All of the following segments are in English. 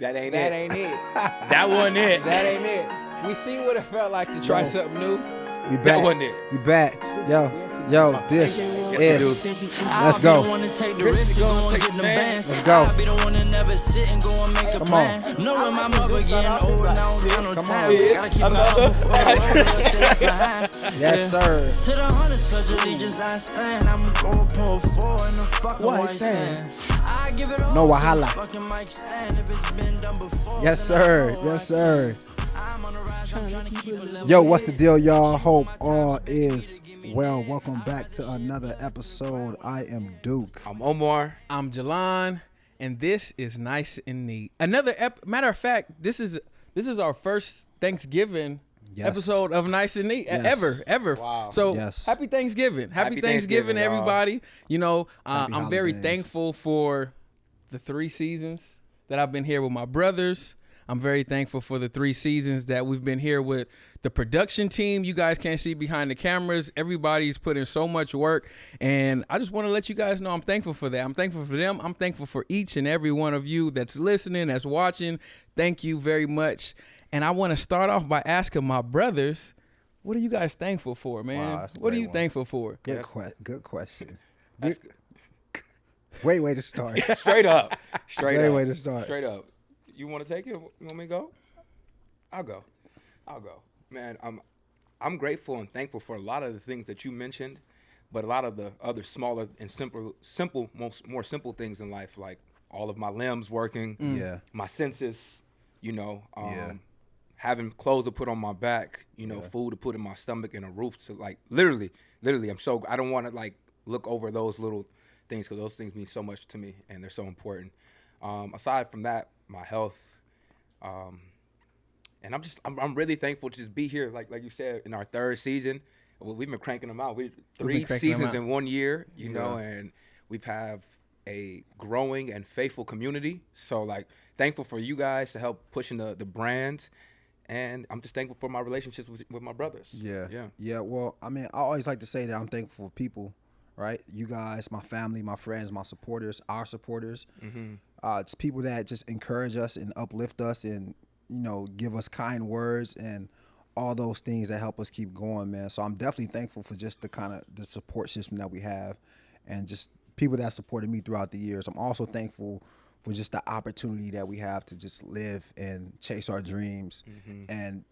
That ain't That it. ain't it. That wasn't it. That ain't it. We see what it felt like to try something new. We back. That wasn't it. We back. Yo, this is. Let's go. Let's go. Come on. Knowing my mother getting old now, got no time. Gotta keep it Yes, sir. To the hundreds, pledge allegiance, I stand. I'm going for 4 in the fucking white sand. I give it all. No wahala. Fucking mic stand if it's been done before. Yes, sir. Yes, sir. I'm on the rise, I'm trying to keep it level. Yo, what's the deal, y'all? Hope all is well. Welcome back to another episode. I am Duke. I'm Omar. I'm Jalan, and this is Nice and Neat. Another matter of fact, this is our first Thanksgiving episode of Nice and Neat ever. Wow. So Yes. happy Thanksgiving. Happy Thanksgiving, y'all. everybody. You know, Happy I'm very holidays. thankful for the 3 seasons that I've been here with my brothers. I'm very thankful for the 3 seasons that we've been here with the production team. You guys can't see behind the cameras. Everybody's put in so much work. And I just want to let you guys know I'm thankful for that. I'm thankful for them. I'm thankful for each and every one of you that's listening, that's watching. Thank you very much. And I want to start off by asking my brothers, what are you guys thankful for, man? Wow, that's a What are great you one. thankful for? Good question. That's Great way to start. Straight up. Straight Great up. way to start. Straight up. You want to take it? You want me to go? I'll go. Man, I'm grateful and thankful for a lot of the things that you mentioned, but a lot of the other smaller and simple, more simple things in life, like all of my limbs working, Yeah. my senses, Yeah. having clothes to put on my back, food to put in my stomach, and a roof to literally, I don't want to look over those little things because those things mean so much to me and they're so important. Aside from that, my health, and I'm really thankful to just be here, like you said, in our 3rd season. We've been cranking them out. We've 3 been cranking them seasons out. in 1 year, and we've have a growing and faithful community. So thankful for you guys to help pushing the brand, and I'm just thankful for my relationships with my brothers. Yeah. Well, I mean, I always like to say that I'm thankful for people, right? You guys, my family, my friends, my supporters, our supporters. It's people that just encourage us and uplift us and, give us kind words and all those things that help us keep going, man. So I'm definitely thankful for just the support system that we have and just people that supported me throughout the years. I'm also thankful for just the opportunity that we have to just live and chase our dreams and,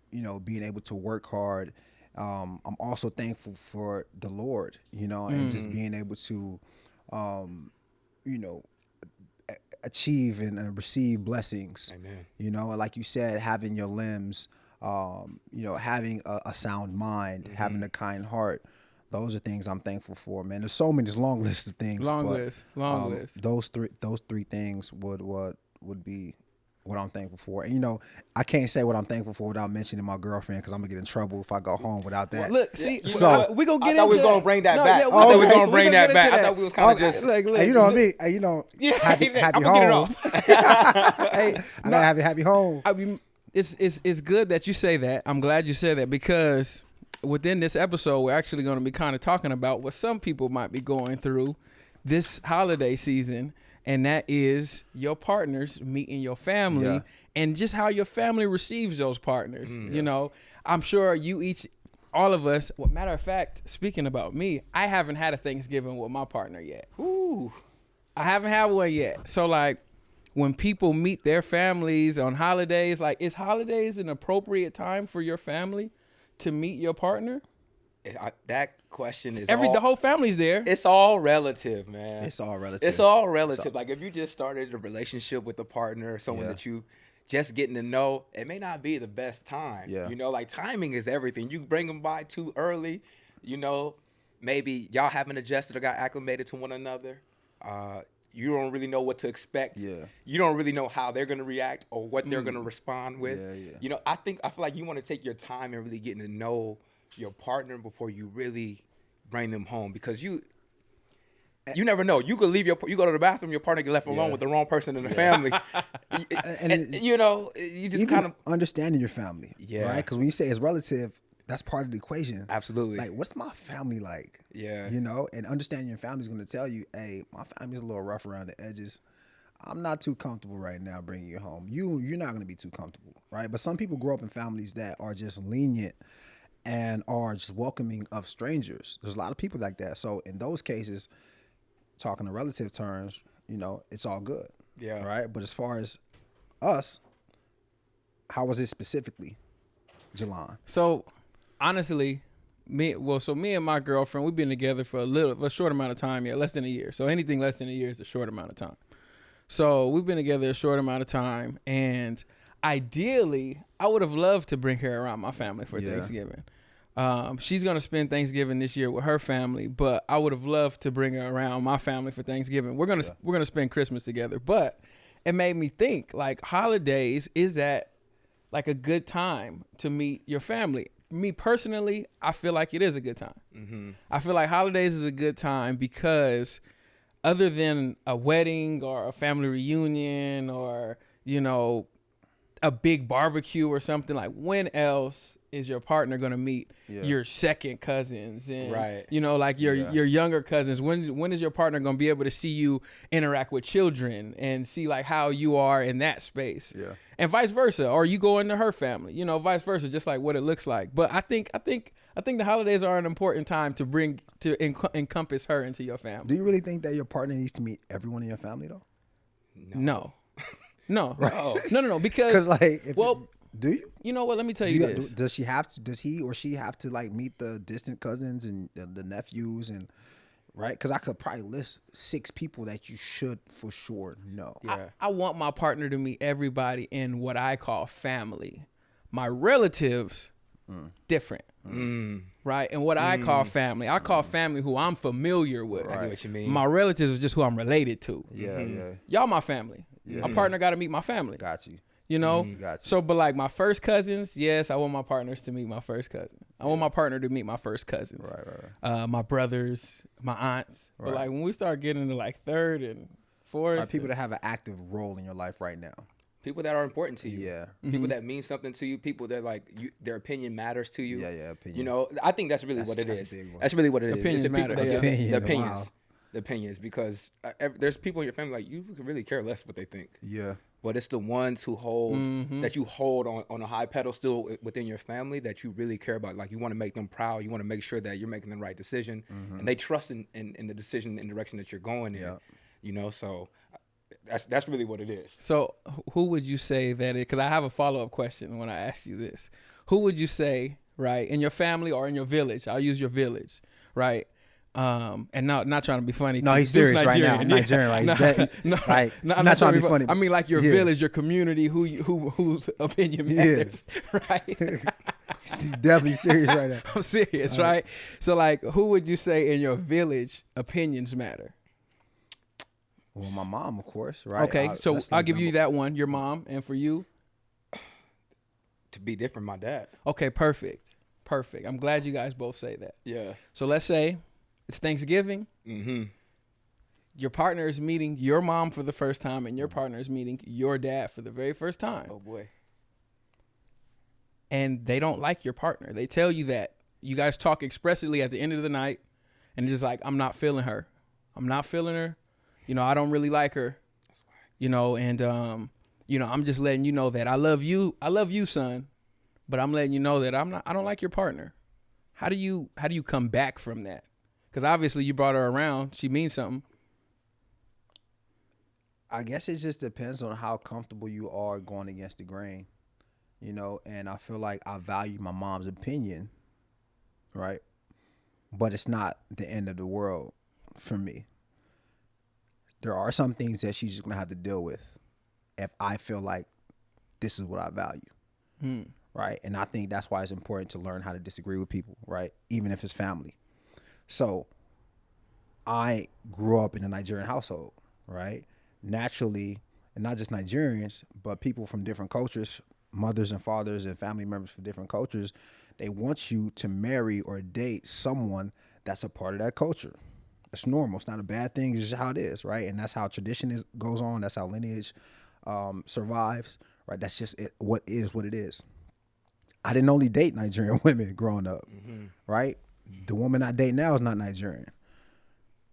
being able to work hard. I'm also thankful for the Lord, and just being able to, achieve and receive blessings. Amen. And like you said, having your limbs, having a sound mind, having a kind heart. Those are things I'm thankful for, man. There's a long list of things. Long but, list. Those three things would be what I'm thankful for. And I can't say what I'm thankful for without mentioning my girlfriend because I'm gonna get in trouble if I go home without that. Well, look, see, So- we gonna I get thought into we was gonna bring that back. Yeah, I thought we was okay. gonna bring We that get back. into I that. thought we was kind of just. Look, Hey, you know what I mean? Hey, happy I'm gonna home. get it off. Hey, I gotta happy home. I mean, it's good that you say that. I'm glad you said that because within this episode, we're actually going to be kind of talking about what some people might be going through this holiday season, and that is your partners meeting your family and just how your family receives those partners. I'm sure all of us. Well, matter of fact, speaking about me, I haven't had a Thanksgiving with my partner yet. Ooh. I haven't had one yet. So when people meet their families on holidays, is holidays an appropriate time for your family to meet your partner? That question is The whole family's there. It's all relative, man. It's all relative. It's all relative. If you just started a relationship with a partner, someone that you just getting to know, it may not be the best time. Yeah. Timing is everything. You bring them by too early, maybe y'all haven't adjusted or got acclimated to one another. You don't really know what to expect. Yeah. You don't really know how they're going to react or what they're going to respond with. Yeah. I feel like you want to take your time and really getting to know your partner before you really bring them home, because you never know. You could you go to the bathroom, your partner get left alone with the wrong person in the family. and you just kind of understanding your family. Yeah. Right? Because when you say it's relative, that's part of the equation. Absolutely. What's my family like? Yeah. And understanding your family is going to tell you, hey, my family's a little rough around the edges. I'm not too comfortable right now bringing you home. You're not going to be too comfortable, right? But some people grow up in families that are just lenient and are just welcoming of strangers. There's a lot of people like that. So in those cases, talking in relative terms, it's all good. Yeah. Right. But as far as us, how was it specifically, Jelon? So honestly, me and my girlfriend, we've been together for a short amount of time, less than a year. So anything less than a year is a short amount of time. So we've been together a short amount of time, and ideally, I would have loved to bring her around my family for Thanksgiving. She's gonna spend Thanksgiving this year with her family, but I would have loved to bring her around my family for Thanksgiving. We're gonna spend Christmas together, but it made me think, like, holidays, is that like a good time to meet your family? Me personally, I feel like it is a good time. Mm-hmm. I feel like holidays is a good time because other than a wedding or a family reunion or, a big barbecue or something, like, when else is your partner going to meet your second cousins and, your younger cousins? When is your partner going to be able to see you interact with children and see, like, how you are in that space? Yeah. And vice versa. Or you go into her family, vice versa, just like what it looks like. But I think the holidays are an important time to encompass her into your family. Do you really think that your partner needs to meet everyone in your family, though? No. Right. No. Because do you? You know what? Let me tell you this. Does he or she have to, like, meet the distant cousins and the nephews and right? Because I could probably list 6 people that you should for sure know. Yeah. I want my partner to meet everybody in what I call family. My relatives, different. Right? And what I call family who I'm familiar with. I get what you mean. My relatives is just who I'm related to. Yeah. Y'all my family. Yeah. My partner got to meet my family. Got you. Got you. So, but like my first cousins, yes, I want my partners to meet my first cousin. I want my partner to meet my first cousins. Right. My brothers, my aunts. But like when we start getting into like third and fourth. People that have an active role in your life right now. People that are important to you. Yeah. People that mean something to you. People that, like, their opinion matters to you. Yeah, opinion. I think that's really what it is. That's really what it is. Opinions matter. The opinions. Wow. The opinions, because there's people in your family, like, you could really care less what they think. Yeah. But it's the ones who hold, that you hold on a high pedestal within your family that you really care about. Like, you want to make them proud. You want to make sure that you're making the right decision. And they trust in the decision and direction that you're going in. So that's really what it is. So who would you say that is? Because I have a follow-up question when I ask you this. Who would you say, right, in your family or in your village? I'll use your village, right? And not trying to be funny. No, he's serious right now. Nigerian, right? I'm not trying to be funny. I mean, like your village, your community, whose opinion matters, right? He's definitely serious right now. I'm serious, right? So, like, who would you say in your village opinions matter? Well, my mom, of course, right? Okay, so I'll give you that one, your mom, and for you? To be different, my dad. Okay, perfect. I'm glad you guys both say that. Yeah. So let's say it's Thanksgiving. Mm-hmm. Your partner is meeting your mom for the first time, and your partner is meeting your dad for the very first time. Oh, boy. And they don't like your partner. They tell you that. You guys talk expressly at the end of the night, and it's just like, I'm not feeling her. I don't really like her. That's why. And I'm just letting you know that I love you. I love you, son. But I'm letting you know that I don't like your partner. How do you come back from that? Because obviously you brought her around. She means something. I guess it just depends on how comfortable you are going against the grain, and I feel like I value my mom's opinion, right? But it's not the end of the world for me. There are some things that she's just going to have to deal with if I feel like this is what I value, right? And I think that's why it's important to learn how to disagree with people, right? Even if it's family. So I grew up in a Nigerian household, right? Naturally, and not just Nigerians, but people from different cultures, mothers and fathers and family members from different cultures, they want you to marry or date someone that's a part of that culture. It's normal. It's not a bad thing. It's just how it is, right? And that's how tradition goes on. That's how lineage survives, right? That's just it. What it is. I didn't only date Nigerian women growing up, right? The woman I date now is not Nigerian,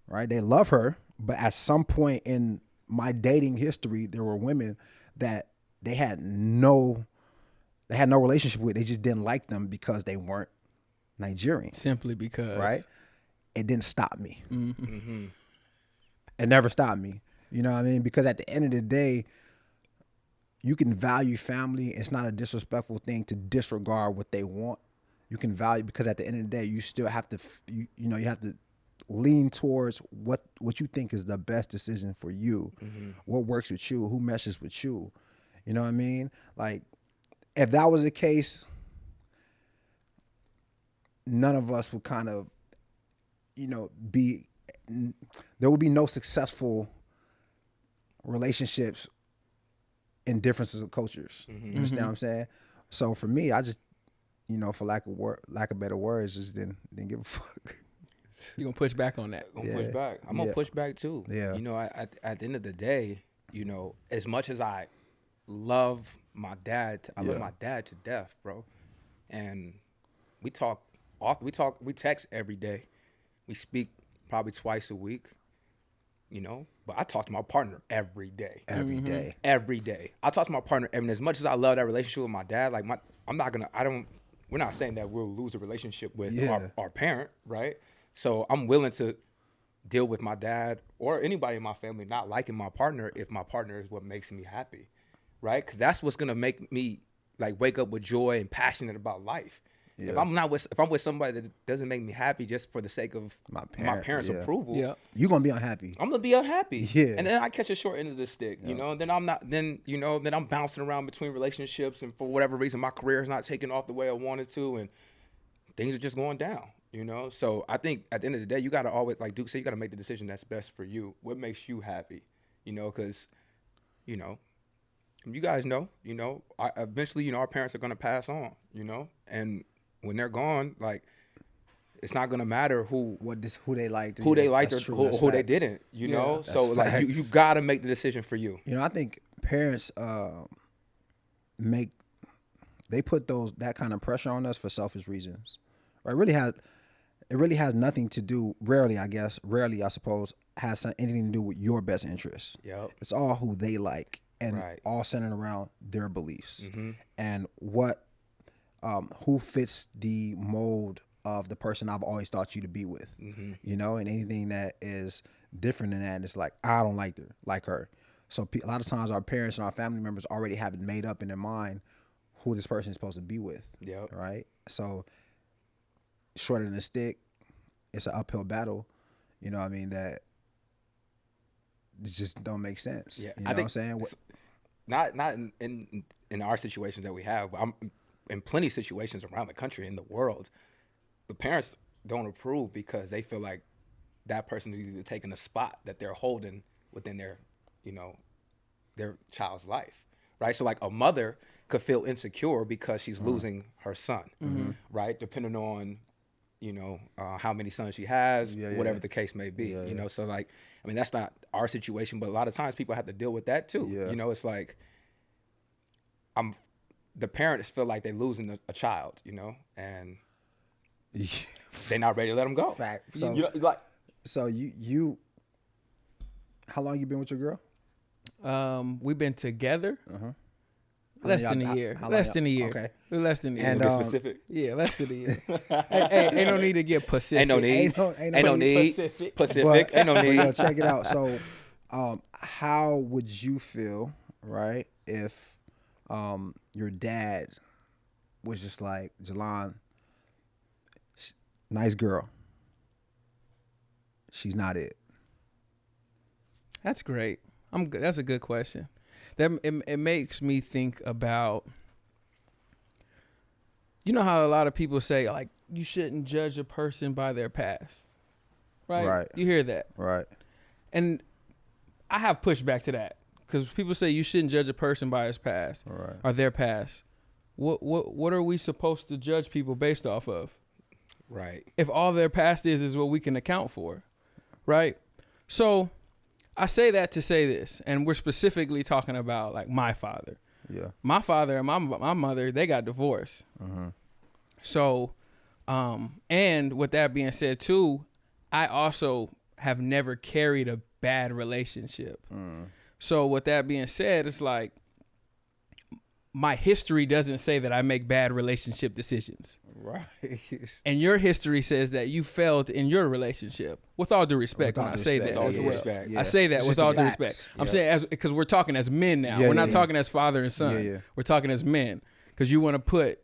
right? They love her, but at some point in my dating history, there were women that they had no relationship with. They just didn't like them because they weren't Nigerian. Simply because. Right? It didn't stop me. Mm-hmm. It never stopped me. You know what I mean? Because at the end of the day, you can value family. It's not a disrespectful thing to disregard what they want. You can value, because at the end of the day, you still have to, you have to lean towards what you think is the best decision for you, what works with you, who meshes with you. You know what I mean? Like, if that was the case, none of us would kind of, there would be no successful relationships in differences of cultures. You understand what I'm saying? So for me, I just, for lack of better words, just didn't give a fuck. You gonna push back on that? Push back. I'm gonna push back too. Yeah. At the end of the day, as much as I love my dad, I love my dad to death, bro. And we talk often. We text every day. We speak probably twice a week. But I talk to my partner every day. Every day. Every day. I talk to my partner, and as much as I love that relationship with my dad, like we're not saying that we'll lose a relationship with our parent, right? So I'm willing to deal with my dad or anybody in my family not liking my partner if my partner is what makes me happy, right? Because that's what's gonna make me like wake up with joy and passionate about life. Yeah. If I'm with somebody that doesn't make me happy just for the sake of my parents' approval, you're gonna be unhappy. I'm gonna be unhappy. Yeah. And then I catch a short end of the stick, and then then I'm bouncing around between relationships, and for whatever reason my career is not taking off the way I wanted to, and things are just going down. So I think at the end of the day, you gotta always, like Duke said, you gotta make the decision that's best for you. What makes you happy? Because you guys know, eventually, our parents are gonna pass on, and when they're gone, like, it's not gonna matter who they liked, or who they didn't, So like, you gotta make the decision for you. I think parents they put that kind of pressure on us for selfish reasons. Right? It really has nothing to do. Rarely, I suppose, has anything to do with your best interests. Yep. It's all who they like, and all centered around their beliefs and who fits the mold of the person I've always thought you to be with, and anything that is different than that, it's like, I don't like her. So a lot of times our parents and our family members already have it made up in their mind who this person is supposed to be with. Yep. Right. So shorter than a stick, it's an uphill battle. That just don't make sense. Yeah. What I'm saying? Not in our situations that we have, but I'm in plenty of situations around the country, in the world, the parents don't approve because they feel like that person is either taking a spot that they're holding within their, their child's life, right? So like a mother could feel insecure because she's losing her son, right? Depending on, how many sons she has, whatever the case may be, So like, that's not our situation, but a lot of times people have to deal with that too. Yeah. It's like, the parents feel like they're losing a child, and they're not ready to let them go. Fact. So, so you, how long you been with your girl? We've been together. Less than a year. Less than a year. Okay. Less than a year. And be specific. Yeah, less than a year. hey, ain't no need to get Pacific. Ain't no need. Ain't no need. Pacific. Ain't no need. Check it out. So, how would you feel, right, if your dad was just like, Jalon, nice girl, she's not it? That's great. That's a good question. It makes me think about, how a lot of people say, like, you shouldn't judge a person by their past, right? Right. You hear that, right? And I have pushback to that, because people say you shouldn't judge a person by his past, right, or their past. What are we supposed to judge people based off of? Right. If all their past is what we can account for, right? So I say that to say this, and we're specifically talking about like my father. Yeah. My father and my mother, they got divorced. So, and with that being said too, I also have never carried a bad relationship. So with that being said, it's like my history doesn't say that I make bad relationship decisions. Right. And your history says that you failed in your relationship. With all due respect, With all when I due say respect. that With all as due well. respect. Yeah. I say that It's with just all the due facts. respect. I'm Yeah. saying because we're talking as men now. Yeah, We're yeah, not yeah. talking as father and son. Yeah, yeah. We're talking as men. Because you want to put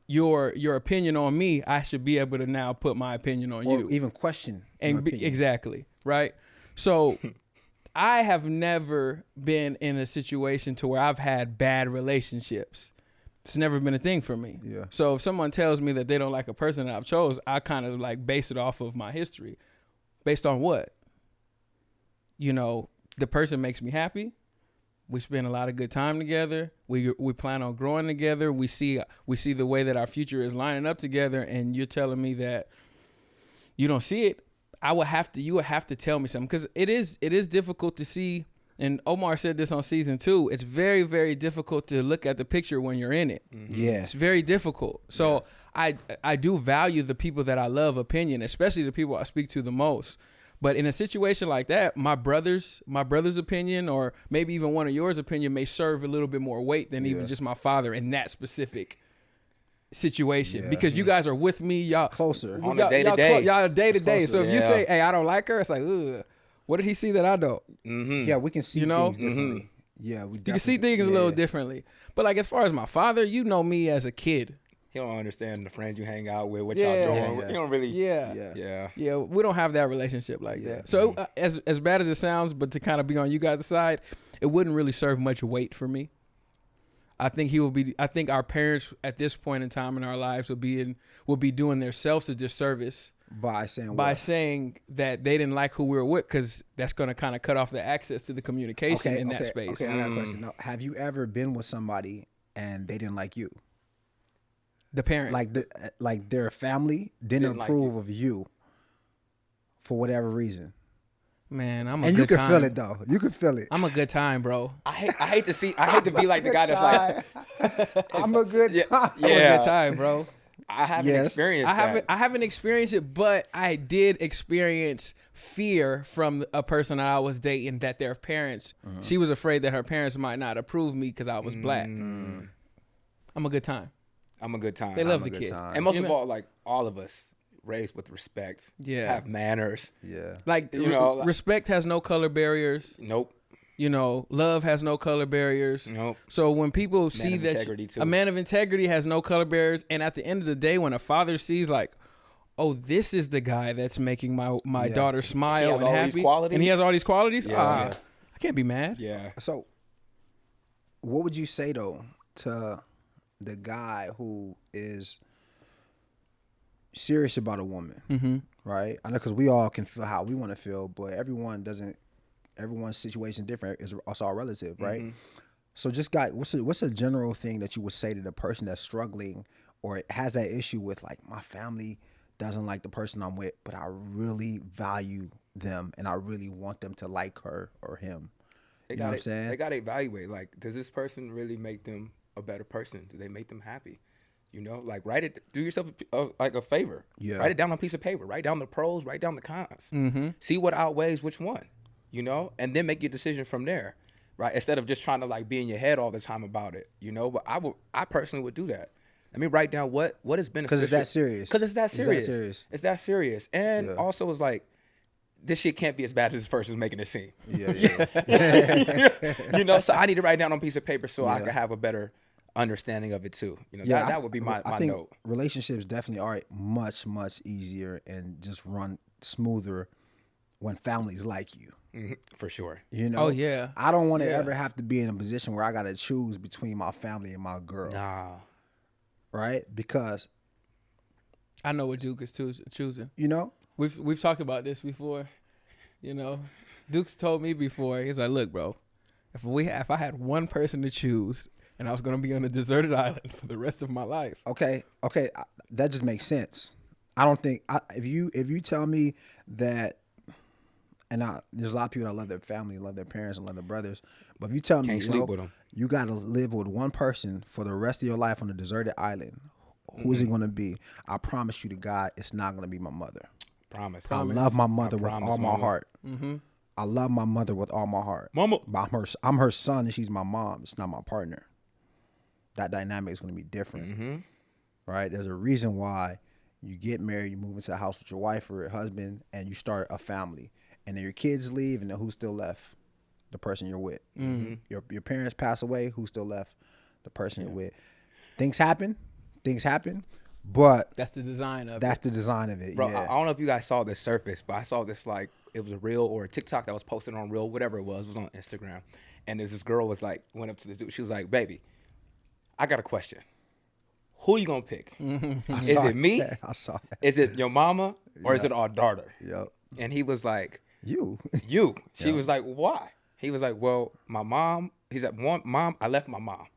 your opinion on me, I should be able to now put my opinion on Or you. even question your opinion. Exactly, right? So I have never been in a situation to where I've had bad relationships. It's never been a thing for me. Yeah. So if someone tells me that they don't like a person that I've chose, I kind of like base it off of my history. Based on what? You know, the person makes me happy. We spend a lot of good time together. We plan on growing together. We see the way that our future is lining up together, and you're telling me that you don't see it. You would have to tell me something, because it is difficult to see. And Omar said this on season 2. It's very, very difficult to look at the picture when you're in it. Yeah. It's very difficult. So I do value the people that I love opinion, especially the people I speak to the most. But in a situation like that, my brother's opinion, or maybe even one of yours opinion, may serve a little bit more weight than even just my father in that specific situation. Yeah. Because you guys are with me, y'all Closer. On a day-to-day. Y'all day to day. closer. So if you Yeah. say, "Hey, I don't like her," it's like, ugh. What did he see that I don't? Yeah, we can see You know? things differently. Yeah, we You can see things a little differently. But like as far as my father, you know me as a kid. He don't understand the friends you hang out with, what Yeah. y'all doing. Yeah. He don't really. Yeah. Yeah. We don't have that relationship like that. So as bad as it sounds, but to kind of be on you guys' side, it wouldn't really serve much weight for me. I think our parents at this point in time in our lives will be doing themselves a disservice By saying by what? saying that they didn't like who we were with, because that's going to kind of cut off the access to the communication in that space. Okay, I got a question. Now, have you ever been with somebody and they didn't like you? The parent. Like their family didn't Didn't like approve of you for whatever reason. Man, I'm a And good you can time. feel it though. You can feel it. I'm a good time, bro. I hate to be like the guy that's like, I'm a good time. I'm a Yeah. good time, bro. I haven't Yes. experienced I haven't experienced it, but I did experience fear from a person that I was dating, that their parents, she was afraid that her parents might not approve me because I was black. I'm a good time. I'm a good time. They love I'm a the good kid. time. And most You of know- all, like all of us raised with respect. Yeah. Have manners. Yeah. Like, You know, like- respect has no color barriers. Nope. You know, love has no color barriers. Nope. So when people see of that integrity, too. a man of integrity has no color barriers, and at the end of the day, when a father sees like, oh, this is the guy that's making my Yeah. daughter He smile has and all happy, these qualities? and he has all these qualities, Yeah. I can't be mad. Yeah. So, what would you say though to the guy who is serious about a woman, right? I know because we all can feel how we want to feel, but everyone doesn't. Everyone's situation different. It's all relative, right? So, just what's a general thing that you would say to the person that's struggling or has that issue with, like, my family doesn't like the person I'm with, but I really value them and I really want them to like her or him. You know what I'm saying? They got to evaluate, like, does this person really make them a better person? Do they make them happy? You know, like, do yourself like a favor. Yeah. Write it down on a piece of paper. Write down the pros, write down the cons. See what outweighs which one, you know, and then make your decision from there, right? Instead of just trying to, like, be in your head all the time about it, you know. But I personally would do that. Let me write down what is beneficial. Because it's that serious. Because it's that serious. serious. It's that serious. And Yeah. also it's like, this shit can't be as bad as this person's making it seem. Yeah. You know, so I need to write down on a piece of paper so I can have a better understanding of it too. You know, that would be my I think note. relationships definitely are much, much easier and just run smoother when families like you. For sure. You know? Oh, yeah. I don't want to Yeah. ever have to be in a position where I got to choose between my family and my girl. Nah. Right? Because, I know what Duke is choosing. you know, We've talked about this before. You know, Duke's told me before. He's like, look, bro, if I had one person to choose and I was gonna be on a deserted island for the rest of my life, okay, that just makes sense. I don't think if you tell me that, and there's a lot of people that love their family, love their parents, and love their brothers, but if you tell me Can't sleep with 'em. you got to live with one person for the rest of your life on a deserted island, who's it going to be? I promise you to God, it's not going to be my mother. Promise. I love my mother with promise, all my mama. heart. I love my mother with all my heart. Mama. But I'm her son and she's my mom. It's not my partner. That dynamic is going to be different. Mm-hmm. Right? There's a reason why you get married, you move into a house with your wife or your husband, and you start a family. And then your kids leave, and then who's still left? The person you're with. Mm-hmm. Your parents pass away, who's still left? The person you're with. Things happen, but That's the design of that's it. the design of it. Bro, yeah. I don't know if you guys saw this surface, but I saw this like it was a reel or a TikTok that was posted on Reel, whatever it was on Instagram. And there's this girl was like, went up to this dude. She was like, baby, I got a question. Who you gonna pick? Is it me? I saw that. Is it your mama or is it our daughter? Yep. And he was like, You. you. She was like, why? He was like, well, my mom. He's like, mom, I left my mom,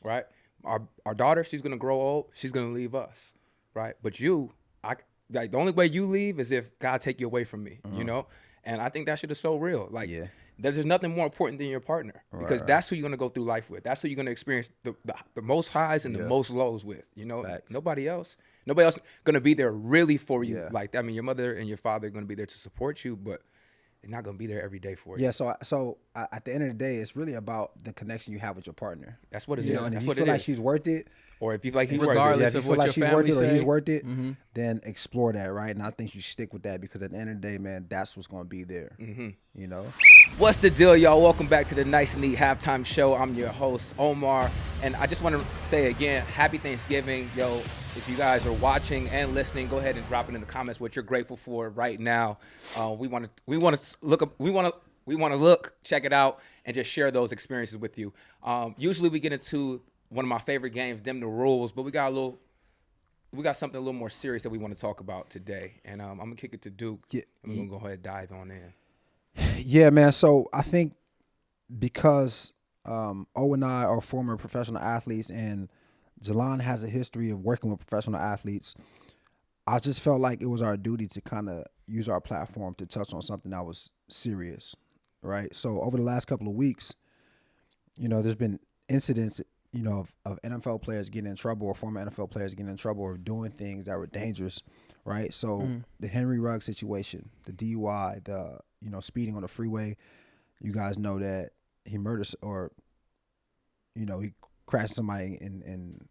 right? Our daughter, she's gonna grow old. She's gonna leave us, right? But you, like the only way you leave is if God take you away from me, you know. And I think that shit is so real. Like, Yeah. there's nothing more important than your partner because that's who you're gonna go through life with. That's who you're gonna experience the most highs and the most lows with. You know, Facts. nobody else gonna be there really for you. Yeah. Like, I mean, your mother and your father are gonna be there to support you, but they're not gonna be there every day for you. Yeah, so at the end of the day, it's really about the connection you have with your partner. That's what it is. You know, and if That's you what feel it like is. she's worth it, Or if you feel like he's Regardless if of you what feel like your she's family worth it or he's say. worth it, then explore that, right? And I think you should stick with that because at the end of the day, man, that's what's going to be there. You know? What's the deal, y'all? Welcome back to the Nice and Neat Halftime Show. I'm your host, Omar, and I just want to say again, Happy Thanksgiving, yo. If you guys are watching and listening, go ahead and drop it in the comments what you're grateful for right now. We want to look, check it out, and just share those experiences with you. Usually we get into one of my favorite games, Them the Rules, but we got something a little more serious that we want to talk about today. And I'm gonna kick it to Duke. Yeah. I'm gonna go ahead and dive on in. Yeah, man. So I think because O and I are former professional athletes and Jalon has a history of working with professional athletes, I just felt like it was our duty to kind of use our platform to touch on something that was serious, right? So over the last couple of weeks, you know, there's been incidents, you know, of NFL players getting in trouble or former NFL players getting in trouble or doing things that were dangerous, right? So the Henry Ruggs situation, the DUI, the, you know, speeding on the freeway, you guys know that he murdered or, you know, he crashed somebody and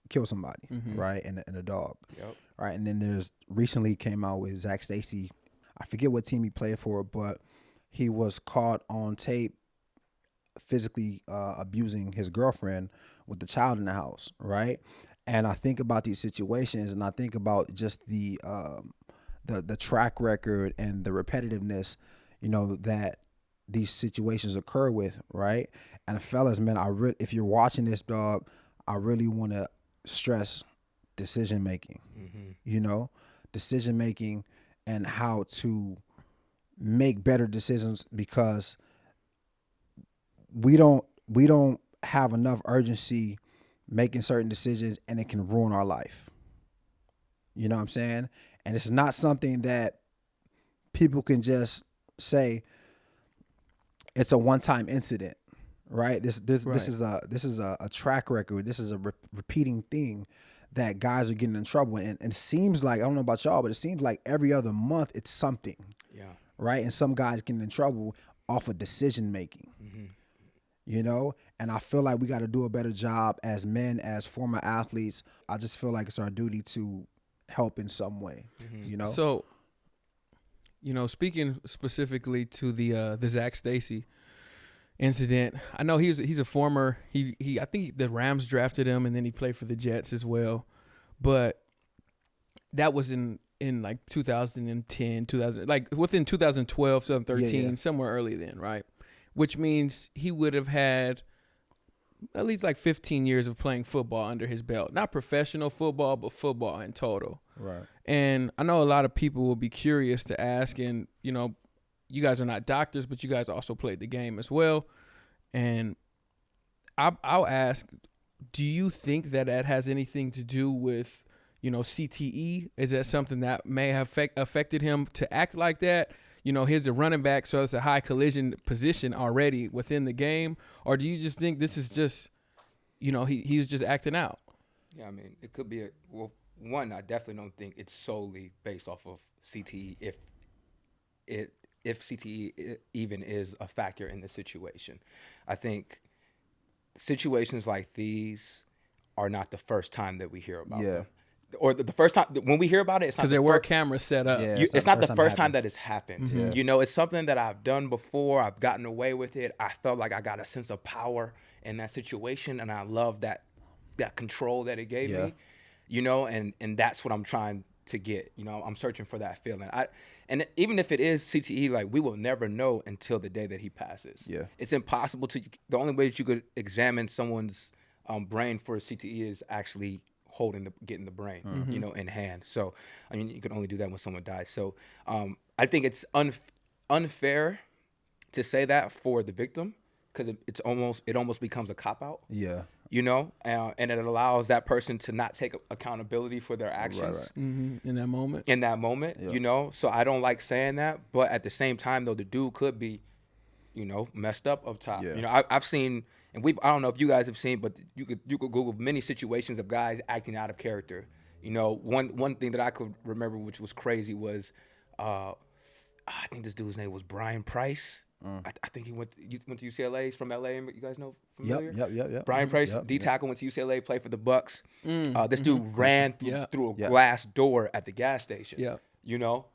killed somebody, right? And a dog. Yep. Right. And then there's recently came out with Zach Stacy. I forget what team he played for, but he was caught on tape physically abusing his girlfriend with the child in the house. Right. And I think about these situations and I think about just the track record and the repetitiveness, you know, that these situations occur with. Right. And fellas, man, if you're watching this, dog, I really want to stress decision making, you know, decision making and how to make better decisions because we don't have enough urgency making certain decisions and it can ruin our life. You know what I'm saying? And it's not something that people can just say it's a one-time incident, right? This is a track record. This is a repeating thing that guys are getting in trouble. And it seems like, I don't know about y'all, but it seems like every other month it's something. Yeah. Right? And some guys getting in trouble off of decision making. You know? And I feel like we got to do a better job as men, as former athletes. I just feel like it's our duty to help in some way. You know? So, you know, speaking specifically to the Zach Stacy incident, I know he's a former I think the Rams drafted him and then he played for the Jets as well, but that was in like 2010 like within 2012 2013 Yeah. somewhere early then, right? Which means he would have had at least like 15 years of playing football under his belt, not professional football but football in total. Right. And I know a lot of people will be curious to ask, and you know, you guys are not doctors, but you guys also played the game as well. And I'll ask, do you think that has anything to do with, you know, CTE? Is that something that may have affected him to act like that? You know, here's a running back, so it's a high collision position already within the game. Or do you just think this is just, you know, he's just acting out? Yeah, I mean, it could be one, I definitely don't think it's solely based off of CTE. If it if CTE even is a factor in the situation. I think situations like these are not the first time that we hear about them. Or the first time when we hear about it, it's not because there were cameras set up. Yeah. it's not the first time happened. that it's happened. You know, it's something that I've done before. I've gotten away with it. I felt like I got a sense of power in that situation, and I love that control that it gave me. You know, and that's what I'm trying to get. You know, I'm searching for that feeling. And even if it is CTE, like, we will never know until the day that he passes. Yeah. It's impossible to. The only way that you could examine someone's brain for CTE is actually getting the brain, you know, in hand. So, I mean, you can only do that when someone dies. So, I think it's unfair to say that for the victim, because it almost becomes a cop out. Yeah. You know, and it allows that person to not take accountability for their actions In that moment. you know. So I don't like saying that, but at the same time, though, the dude could be, you know, messed up top. Yeah. You know, I've seen, and I don't know if you guys have seen, but you could Google many situations of guys acting out of character. You know, one thing that I could remember, which was crazy, was I think this dude's name was Brian Price. I think he went to UCLA. He's from LA. You guys know, familiar? Yep. Brian Price, D tackle, went to UCLA, played for the Bucks. This dude ran through a glass door at the gas station. Yeah. You know,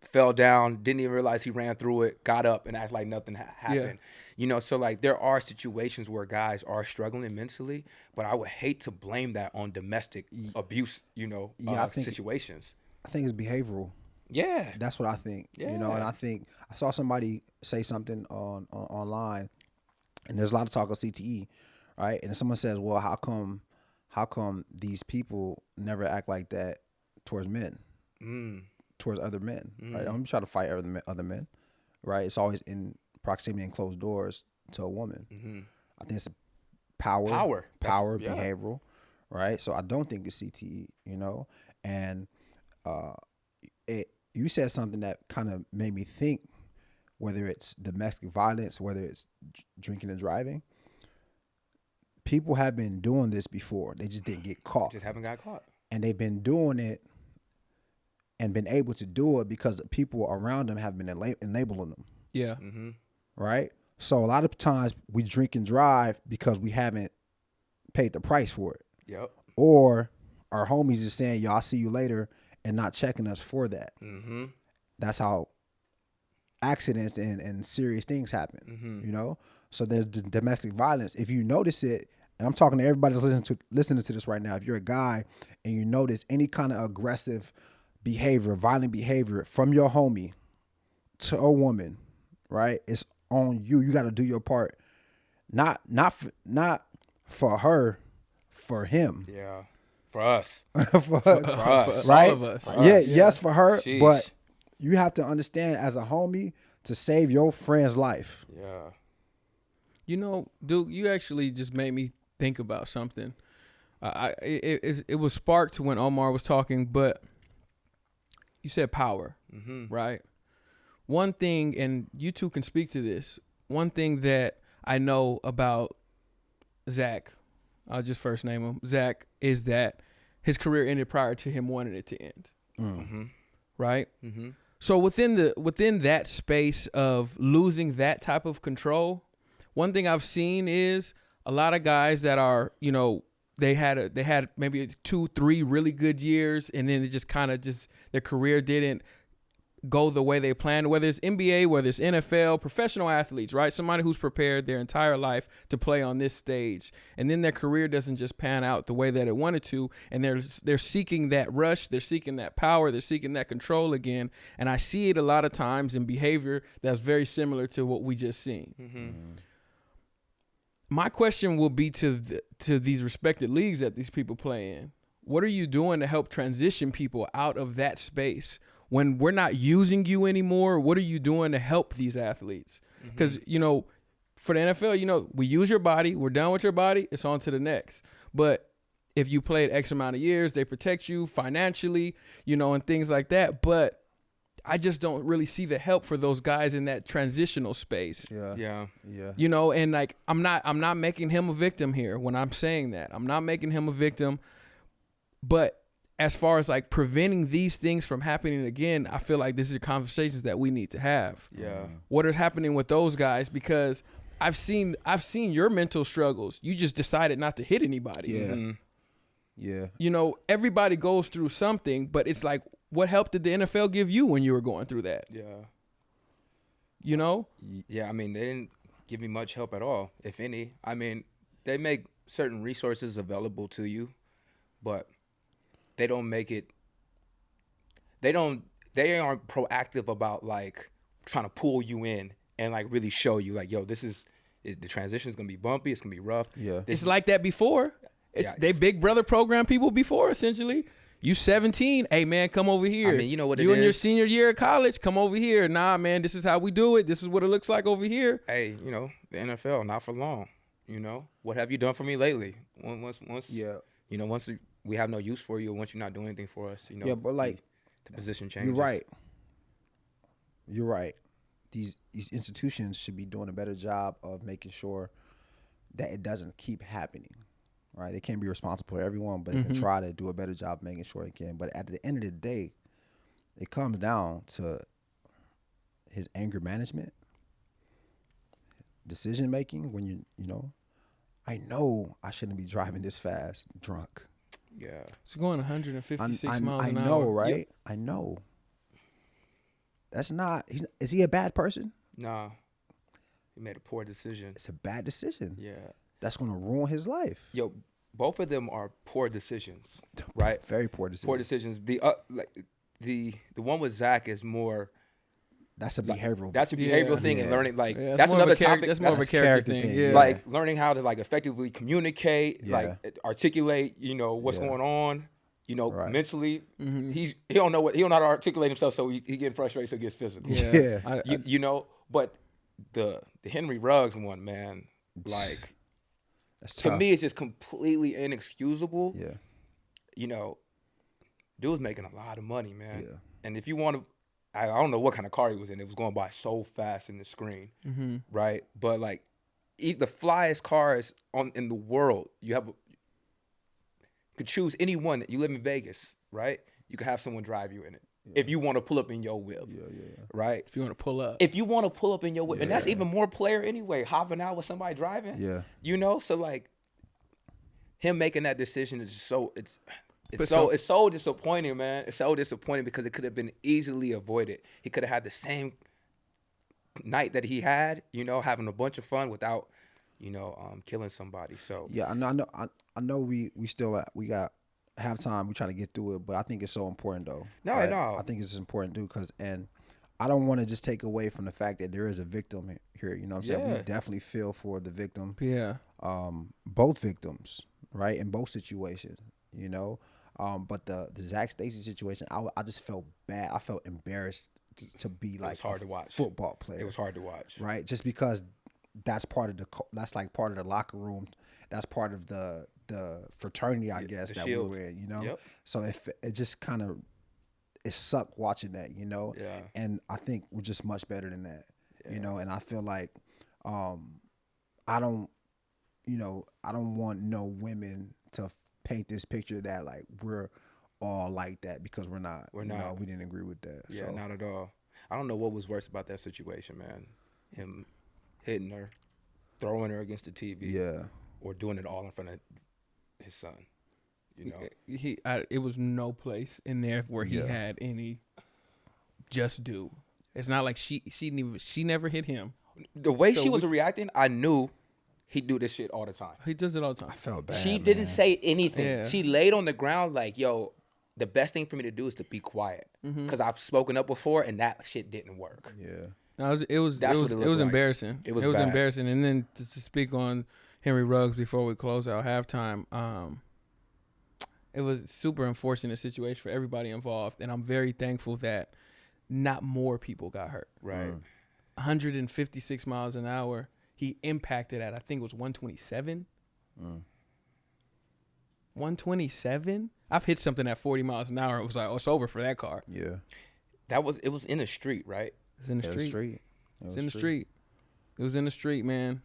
fell down, didn't even realize he ran through it, got up and acted like nothing happened. You know, so like there are situations where guys are struggling mentally, but I would hate to blame that on domestic abuse, you know, situations. I think it's behavioral. Yeah. That's what I think. You know, and I think I saw somebody say something online, and there's a lot of talk of CTE, right? And someone says, well, how come these people never act like that towards men, towards other men, right? I'm trying to fight other men, right? It's always in proximity and closed doors to a woman. I think it's power, behavioral, right? So I don't think it's CTE, you know, and you said something that kind of made me think, whether it's domestic violence, whether it's drinking and driving. People have been doing this before. They just didn't get caught. Just haven't got caught. And they've been doing it and been able to do it because the people around them have been enabling them. Yeah. Right? So a lot of times we drink and drive because we haven't paid the price for it. Yep. Or our homies is saying, yo, I'll see you later, and not checking us for that. That's how accidents and serious things happen, you know? So there's domestic violence. If you notice it, and I'm talking to everybody that's listening to this right now, if you're a guy and you notice any kind of aggressive behavior, violent behavior from your homie to a woman, right? It's on you. You got to do your part. Not for her, for him. Yeah. For us. for us. Right? All of us. Yeah, yes, for her. Sheesh. But you have to understand, as a homie, to save your friend's life. Yeah. You know, Duke, you actually just made me think about something. It was sparked when Omar was talking, but you said power, right? One thing, and you two can speak to this, one thing that I know about Zach, I'll just first name him, Zach, is that his career ended prior to him wanting it to end. Right? So within that space of losing that type of control, one thing I've seen is a lot of guys that are, you know, they had maybe 2-3 really good years, and then it just kind of their career didn't go the way they planned, whether it's NBA, whether it's NFL, professional athletes, right? Somebody who's prepared their entire life to play on this stage, and then their career doesn't just pan out the way that it wanted to, and they're seeking that rush, they're seeking that power, they're seeking that control again, and I see it a lot of times in behavior that's very similar to what we just seen. My question will be to these respected leagues that these people play in. What are you doing to help transition people out of that space? When we're not using you anymore, what are you doing to help these athletes? Because, you know, for the NFL, you know, we use your body. We're done with your body. It's on to the next. But if you played X amount of years, they protect you financially, you know, and things like that. But I just don't really see the help for those guys in that transitional space. Yeah. You know, and like I'm not making him a victim here when I'm saying that. I'm not making him a victim. But as far as like preventing these things from happening again, I feel like this is conversations that we need to have. Yeah. What is happening with those guys? Because I've seen your mental struggles. You just decided not to hit anybody. Yeah. Mm-hmm. Yeah. You know, everybody goes through something, but it's like, what help did the NFL give you when you were going through that? Yeah. You know? Yeah, I mean, they didn't give me much help at all, if any. I mean, they make certain resources available to you, but they don't make it. They aren't proactive about like trying to pull you in and like really show you like, yo, the transition is gonna be bumpy. It's gonna be rough. Yeah. It's like that before. Yeah. They big brother program people before, essentially. You 17, hey man, come over here. I mean, you know what it you in your is? senior year of college, come over here. Nah, man, this is how we do it. This is what it looks like over here. Hey, you know, the NFL, not for long. You know, what have you done for me lately? Once, Yeah. you know, once we have no use for you, once you're not doing anything for us, you know. Yeah, but like the position changes. you're right. You're right. These institutions should be doing a better job of making sure that it doesn't keep happening. Right? They can't be responsible for everyone, but they can try to do a better job making sure it can. But at the end of the day, it comes down to his anger management, decision making. When you know, I know I shouldn't be driving this fast drunk. Yeah. It's going 156 miles I an know, hour. right? Yep. I know. That's not. Is he a bad person? Nah. He made a poor decision. It's a bad decision. Yeah. That's gonna ruin his life. Yo, both of them are poor decisions, right? Very poor decision. Poor decisions. The one with Zach is more. That's a behavioral. That's a behavioral thing and Yeah. learning. Like Yeah, that's more of a another topic. That's more of a That's a character character thing. thing. Yeah. Like learning how to like effectively communicate, Yeah. like articulate. You know what's Yeah. going on. You know Right. mentally, he don't know he don't know how to articulate himself, so he getting frustrated, so he gets physical. Yeah. You know, but the Henry Ruggs one, man, like That's to tough. me, it's just completely inexcusable. Yeah. You know, dude was making a lot of money, man. Yeah. And if you want to, I don't know what kind of car he was in. It was going by so fast in the screen, right? But like, the flyest cars in the world, you could choose any one. That you live in Vegas, right? You could have someone drive you in it if you want to pull up in your whip, right? If you want to pull up. If you want to pull up in your whip, and that's even more player anyway, hopping out with somebody driving. Yeah. You know, so like him making that decision is just it's so disappointing, man. It's so disappointing because it could have been easily avoided. He could have had the same night that he had, you know, having a bunch of fun without, you know, killing somebody. So Yeah. I know. We got halftime. We trying to get through it, but I think it's so important though. No, right? no. I think it's important too because I don't want to just take away from the fact that there is a victim here. You know what I'm saying? Yeah. We definitely feel for the victim. Yeah. Both victims, right? In both situations, you know. But the Zach Stacy situation, I just felt bad. I felt embarrassed to be like was hard a to watch. football player. it was hard to watch. right? Just because that's part of that's like part of the locker room. That's part of the fraternity, I guess, the that shield. we were in, you know? Yep. So if it just kind of, it sucked watching that, you know? Yeah. And I think we're just much better than that, you know? And I feel like I don't want no women to paint this picture that like we're all like that because we're not. We're You not. know, we didn't agree with that. Yeah, so. not at all. I don't know what was worse about that situation, man. Him hitting her, throwing her against the TV, Yeah. or doing it all in front of his son. You know, It was no place in there where he Yeah. had any just do. It's not like she never hit him. the way So she was we- reacting, I knew he'd do this shit all the time. He does it all the time. I felt bad. She didn't man. say anything. Yeah. She laid on the ground like, yo, the best thing for me to do is to be quiet. Because I've spoken up before and that shit didn't work. Yeah. No, it was That's what it looked like. embarrassing. It was bad. bad. Embarrassing. And then to speak on Henry Ruggs before we close out halftime, it was a super unfortunate situation for everybody involved, and I'm very thankful that not more people got hurt. Right. 156 miles an hour. He impacted at, I think it was 127. 127? I've hit something at 40 miles an hour. It was like, oh, it's over for that car. Yeah. It was in the street, right? It's in the Yeah, street. street. It's in the street. It was in the street, man.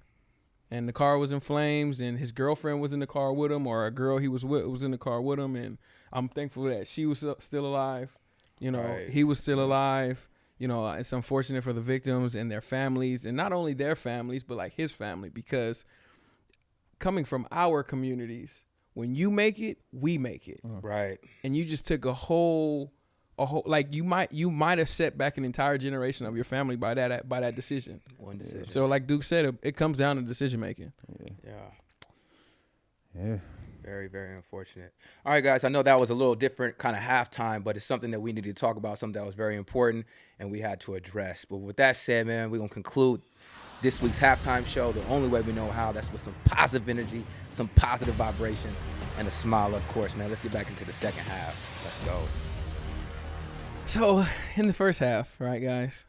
and the car was in flames, and his girlfriend was in the car with him, or a girl he was with was in the car with him, and I'm thankful that she was still alive. You know, Right. he was still alive. You know, it's unfortunate for the victims and their families, and not only their families, but like his family, because coming from our communities, when you make it, we make it. Right. And you just took a whole like you might have set back an entire generation of your family by that decision. One decision. So like Duke said, it comes down to decision making. Yeah. Very, very unfortunate. All right, guys, I know that was a little different kind of halftime, but it's something that we needed to talk about, something that was very important and we had to address. But with that said, man, we're going to conclude this week's halftime show the only way we know how. That's with some positive energy, some positive vibrations, and a smile, of course, man. Let's get back into the second half. Let's go. So in the first half, right, guys,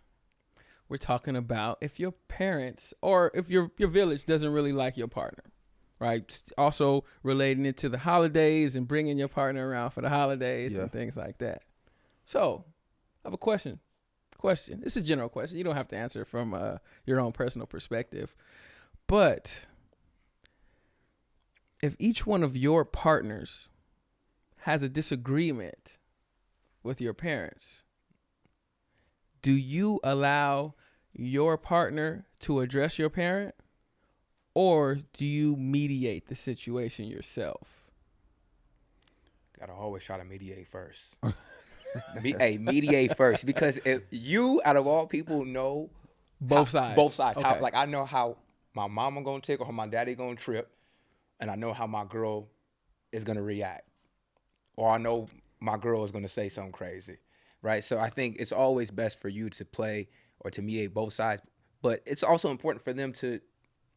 we're talking about if your parents or if your village doesn't really like your partner, right? Also relating it to the holidays and bringing your partner around for the holidays and things like that. So I have a question. It's a general question. You don't have to answer from your own personal perspective. But if each one of your partners has a disagreement with your parents, do you allow your partner to address your parent, or do you mediate the situation yourself? Gotta always try to mediate first. Mediate first, because if you, out of all people, know both sides. How, Okay. like I know how my mama gonna take or how my daddy gonna trip, and I know how my girl is gonna react, or I know my girl is gonna say something crazy, right? So I think it's always best for you to play or to mediate both sides, but it's also important for them to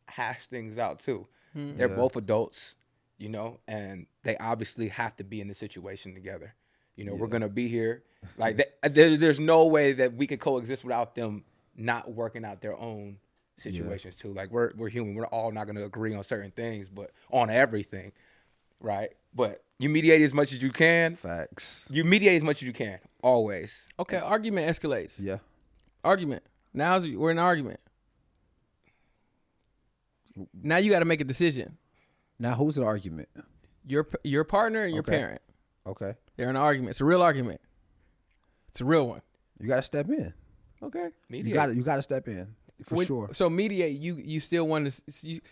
hash things out too. They're both adults, you know, and they obviously have to be in the situation together. You know, we're gonna be here. Like there's no way that we can coexist without them not working out their own situations too. Like we're human. We're all not gonna agree on certain things, but on everything, right? But you mediate as much as you can. Facts. You mediate as much as you can, always. Okay, argument escalates. Yeah. Argument. Now we're in an argument. Now you got to make a decision. Now, who's the argument? Your partner and your Okay. parent. Okay. They're in an argument. It's a real argument. It's a real one. You got to step in. Okay. Mediate. You got to step in for sure. So mediate. You still want to,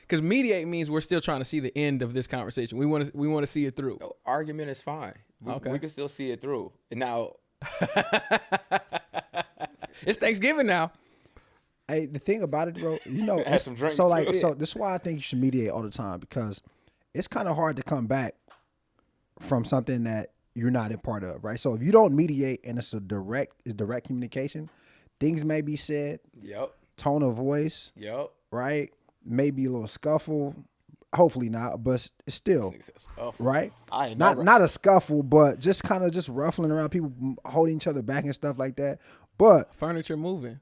because mediate means we're still trying to see the end of this conversation. We want to see it through. No, argument is fine. We can still see it through. And now, It's Thanksgiving now. Hey, the thing about it, bro, you know, Have some drinks, so like, too. so this is why I think you should mediate all the time, because it's kind of hard to come back from something that you're not a part of, right? So if you don't mediate and it's direct communication, things may be said, yep, tone of voice, right? Maybe a little scuffle, hopefully not, but still, right? Not a scuffle, but just kind of just ruffling around, people holding each other back and stuff like that. But Furniture moving.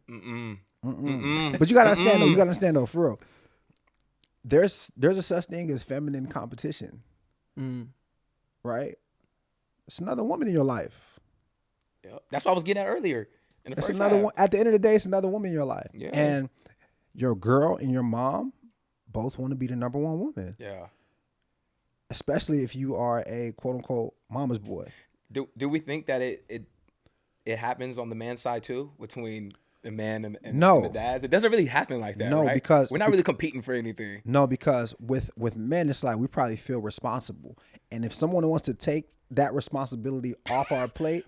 But you gotta understand though. You gotta understand though, for real. There's a such thing as feminine competition, right? It's another woman in your life. Yep. That's what I was getting at earlier. In the It's first another half. one. At the end of the day, it's another woman in your life. Yeah. And your girl and your mom both want to be the number one woman. Yeah. Especially if you are a quote unquote mama's boy. Do we think that it happens on the man's side too, between the man and No. the dad? It doesn't really happen like that. No, right? because we're not really competing for anything. No, because with men, it's like we probably feel responsible. And if someone wants to take that responsibility off our plate,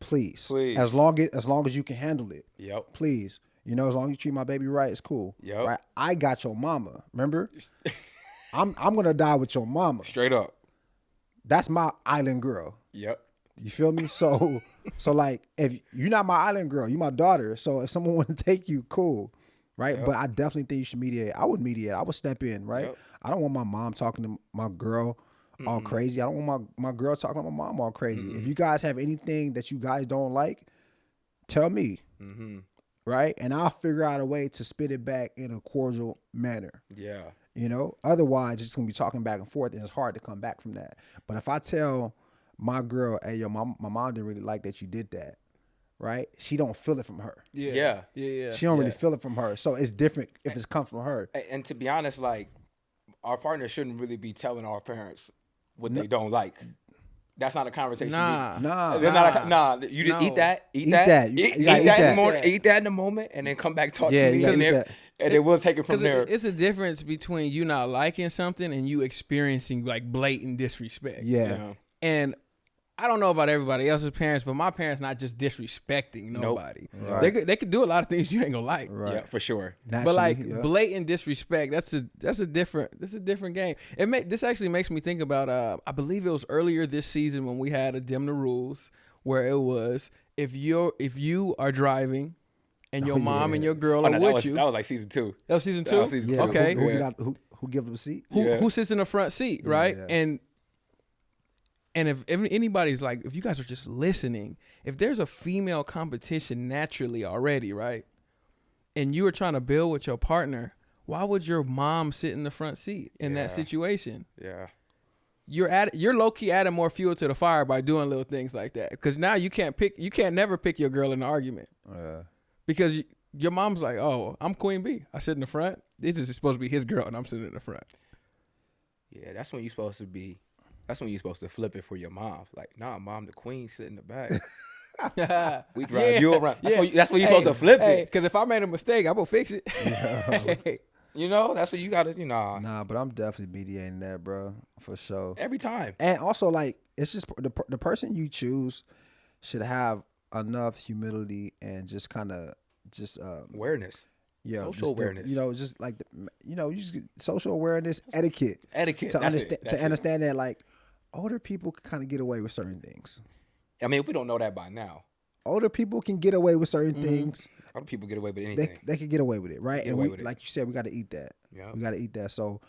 please. As long as you can handle it. Yep. Please. You know, as long as you treat my baby right, it's cool. Yep. Right? I got your mama. Remember? I'm gonna die with your mama. Straight up. That's my island girl. Yep. You feel me? So like, if you're not my island girl, you're my daughter. So if someone want to take you, cool, right? Yep. But I definitely think you should mediate. I would mediate. I would step in, right? Yep. I don't want my mom talking to my girl all crazy. I don't want my girl talking to my mom all crazy. If you guys have anything that you guys don't like, tell me, right? And I'll figure out a way to spit it back in a cordial manner. Yeah. You know, otherwise it's gonna be talking back and forth, and it's hard to come back from that. But if I tell my girl, hey, yo, my mom didn't really like that you did that, right? She don't feel it from her. Yeah. She don't really feel it from her. So it's different if it's come from her. And to be honest, like, our partner shouldn't really be telling our parents what they don't like. That's not a conversation. Nah. They're not you just eat that. You gotta eat that in the that. morning. Eat that in the moment, and then come back talk Yeah, to you me, gotta and eat then, that. and then we'll take it from there. It's a difference between you not liking something and you experiencing like blatant disrespect. Yeah. And I don't know about everybody else's parents, but my parents not just disrespecting nobody. Right. They could do a lot of things you ain't gonna like. Right. Yeah, for sure. But Naturally, like yeah. blatant disrespect, that's a different game. This actually makes me think about I believe it was earlier this season when we had a Dim the Rules where it was if you are driving and your mom and your girl are with you. That was like season 2. That was season 2? That was season 2. Yeah, Okay. Who give them a seat? Who sits in the front seat, right? yeah. And if anybody's like, if you guys are just listening, if there's a female competition naturally already, right? And you are trying to build with your partner, why would your mom sit in the front seat in that situation? Yeah. You're low key adding more fuel to the fire by doing little things like that. Because now you can't never pick your girl in an argument. Because your mom's like, oh, I'm Queen Bee. I sit in the front. This is supposed to be his girl, and I'm sitting in the front. Yeah, that's when you're supposed to be. That's when you're supposed to flip it for your mom. Like, nah, mom, the queen sit in the back. We drive you around. That's when you're supposed to flip it. Because if I made a mistake, I'm gonna fix it. You know, that's what you gotta. Nah, but I'm definitely mediating that, bro, for sure. Every time. And also, like, it's just the person you choose should have enough humility and just kind of Awareness. Yeah, social awareness. Just like you just get social awareness, etiquette to understand that like older people can kind of get away with certain things. I mean, if we don't know that by now, older people can get away with certain things. Older people get away with anything. They can get away with it, right? And with it. like you said, we got to eat that. Yeah, we got to eat that. So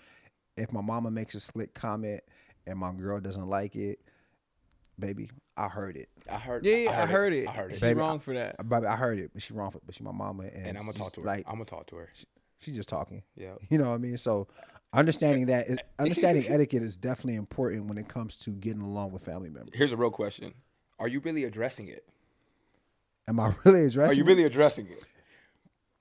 if my mama makes a slick comment and my girl doesn't like it, baby, I heard it. I heard it. She baby, wrong for that. Baby, I heard it, but she wrong for. But she my mama, and I'm gonna talk to her. Like, I'm gonna talk to her. She just talking. Yeah, you know what I mean. So understanding etiquette is definitely important when it comes to getting along with family members. Here's a real question: are you really addressing it? Am I really addressing? Are you really addressing it?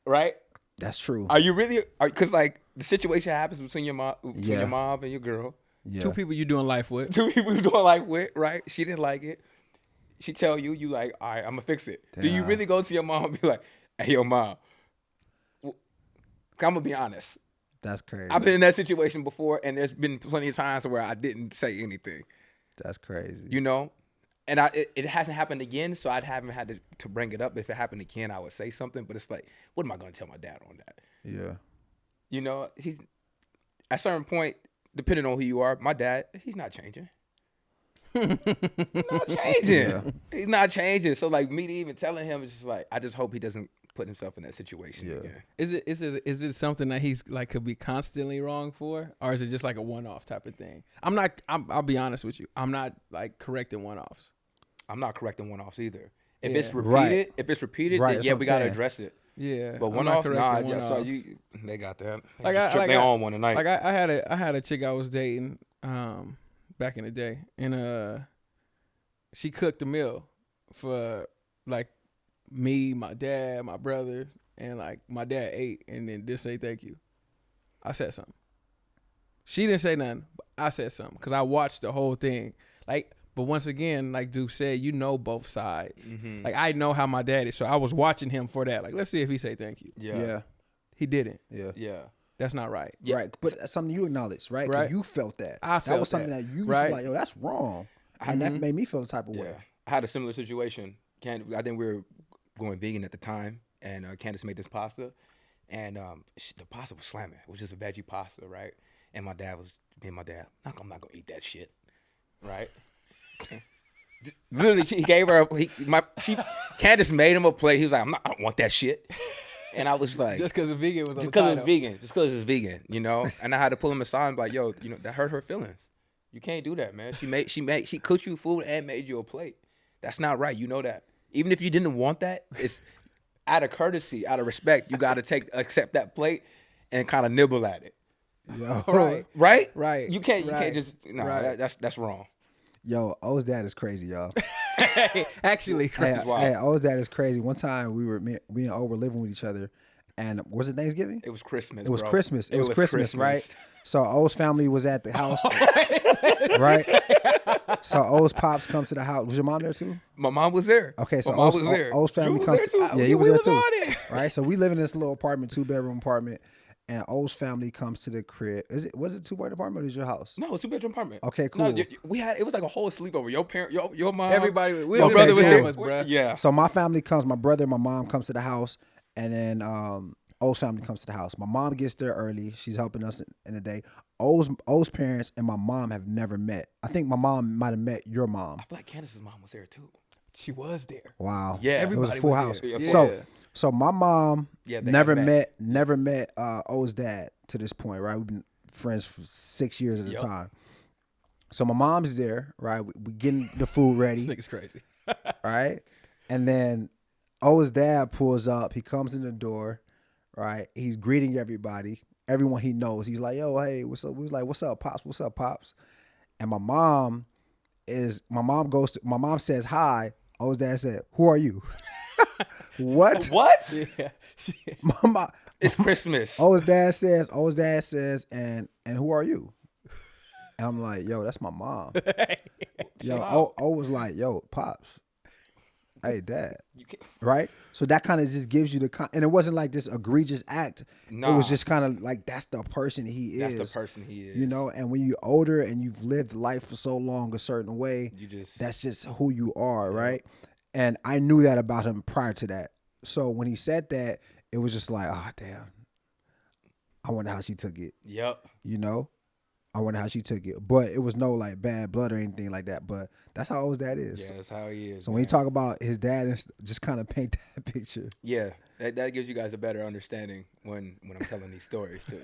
Right. That's true. Are you really? Because like the situation happens between your mom, and your girl. Yeah. Two people you doing life with. Two people you doing life with. Right. She didn't like it. She tell you, you like, all right, I'm gonna fix it. Damn. Do you really go to your mom and be like, hey, yo, mom? I'm gonna be honest. That's crazy. I've been in that situation before, and there's been plenty of times where I didn't say anything. That's crazy. You know, and it hasn't happened again, so I haven't had to bring it up. If it happened again, I would say something. But it's like, what am I gonna tell my dad on that? Yeah. You know, he's at a certain point, depending on who you are. My dad, he's not changing. Not changing. Yeah. He's not changing. So like me to even telling him, it's just like I just hope he doesn't put himself in that situation again. Is it something that he's like could be constantly wrong for, or is it just like a one-off type of thing? I'll be honest with you. I'm not like correcting one-offs. I'm not correcting one-offs either. If it's repeated, then yeah, we gotta address it. Yeah, but one-offs, nah. Yeah, so they got that. They on one tonight. Like I had a chick I was dating back in the day, and she cooked a meal for like me, my dad, my brother, and like my dad ate and then didn't say thank you. I said something. She didn't say nothing, but I said something because I watched the whole thing. Like, but once again, like Duke said, you know both sides. Mm-hmm. Like I know how my dad is, so I was watching him for that. Like, let's see if he say thank you. Yeah. He didn't. Yeah. That's not right. Yeah. Right. But that's something you acknowledge, right? Right. You felt that. That was something that you was like, yo, that's wrong. And that made me feel the type of way. I had a similar situation. I think we were going vegan at the time, and Candace made this pasta, and the pasta was slamming. It was just a veggie pasta, right? And my dad was being my dad. I'm not gonna eat that shit, right? Literally, he gave her. Candace made him a plate. He was like, I don't want that shit. And I was like, just because it's vegan was just because it's vegan, you know. And I had to pull him aside and be like, yo, you know, that hurt her feelings. You can't do that, man. She cooked you food and made you a plate. That's not right. You know that. Even if you didn't want that, it's out of courtesy, out of respect. You got to accept that plate and kind of nibble at it. Yo. Right. You can't just that's wrong. Yo, O's dad is crazy, y'all. Actually, Hey, O's dad is crazy. One time me and O were living with each other, and was it Thanksgiving? It was Christmas. It was bro. Christmas. It was Christmas, right? So O's family was at the house, right? So O's pops come to the house. Was your mom there too? My mom was there. Okay, so my mom was there. O's family You comes. was there too. Yeah, you was there too. all there. Right. So we live in this little apartment, 2-bedroom apartment, and O's family comes to the crib. Was it 2-bedroom apartment or is your house? No, it's 2-bedroom apartment. Okay, cool. No, it was like a whole sleepover. Your parent, your mom, everybody. We my was brother in was pajamas, there. bro. Yeah. So my family comes. My brother and my mom comes to the house, and then O's family comes to the house. My mom gets there early. She's helping us in the day. O's parents and my mom have never met. I think my mom might have met your mom. I feel like Candace's mom was there too. She was there. Wow. Yeah, It was a everybody full was house. there. Yeah. So my mom Yeah, they never had met O's dad to this point, right? We've been friends for 6 years at a time. So my mom's there, right? We getting the food ready, This nigga's crazy. right? And then O's dad pulls up. He comes in the door, right? He's greeting everybody, everyone he knows. He's like, "Yo, hey, what's up?" He's like, "What's up, pops? What's up, pops?" And my mom says hi. O's dad said, "Who are you?" What? What? Yeah. Mama, It's Christmas. O's dad says, and who are you? And I'm like, yo, that's my mom. Yo, O was like, yo, pops. Hey, dad. Right? So that kind of just gives you and it wasn't like this egregious act. Nah. It was just kind of like, that's the person he is. That's the person he is. You know, and when you're older and you've lived life for so long a certain way, that's just who you are, right? And I knew that about him prior to that. So when he said that, it was just like, oh, damn. I wonder how she took it. Yep. You know? I wonder how she took it. But it was no like bad blood or anything like that. But that's how O's dad is. Yeah, that's how he is. So when you talk about his dad, and just kind of paint that picture. Yeah, that gives you guys a better understanding when I'm telling these stories too.